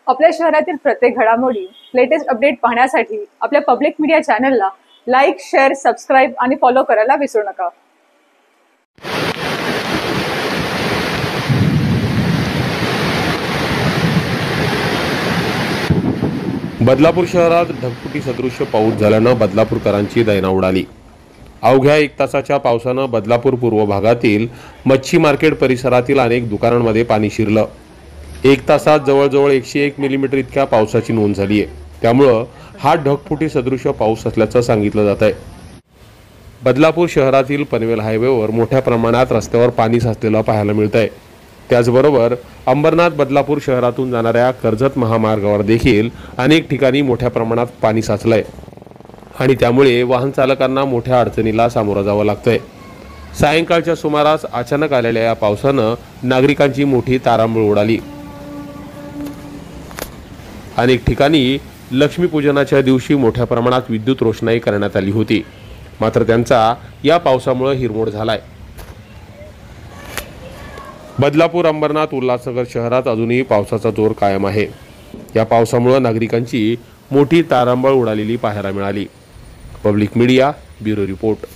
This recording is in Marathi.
आपल्या शहरातील प्रत्येक घडामोडी, लेटेस्ट अपडेट पाहण्यासाठी आपल्या पब्लिक मीडिया चॅनलला लाईक, शेअर, सबस्क्राईब आणि फॉलो करायला विसरू नका। बदलापूर शहरात ढगफुटी सदृश्य पाऊस झाल्यानं बदलापूरकरांची दैना उडाली। अवघ्या 1 तासाच्या पावसानं बदलापूर पूर्व भागातील मच्छी मार्केट परिसरातील अनेक दुकानांमध्ये पाणी शिरलं। 1 तासात जवळजवळ 101 मिलीमीटर इतक्या पावसाची नोंद झाली आहे। त्यामुळे हा ढगफुटी सदृश्य पाऊस असल्याचं सांगितलं जात आहे। बदलापूर शहरातील पनवेल हायवेवर मोठ्या प्रमाणात रस्त्यावर पाणी साचलेलं पाहायला मिळतंय। त्याचबरोबर अंबरनाथ बदलापूर शहरातून जाणाऱ्या कर्जत महामार्गावर देखील अनेक ठिकाणी मोठ्या प्रमाणात पाणी साचलंय आणि त्यामुळे वाहन चालकांना मोठ्या अडचणीला सामोरं जावं लागतंय। सायंकाळच्या सुमारास अचानक आलेल्या या पावसानं नागरिकांची मोठी तारांबळ उडाली। अनेक ठिकाणी लक्ष्मीपूजनाच्या दिवशी मोठ्या प्रमाणात विद्युत रोषणाई करण्यात आली होती, मात्र त्यांचा या पावसामुळे हिरमोड झालाय। बदलापूर, अंबरनाथ, उल्हासनगर शहरात अजूनही पावसाचा जोर कायम आहे। या पावसामुळे नागरिकांची मोठी तारांबळ उडालेली पाहायला मिळाली। Public media bureau report.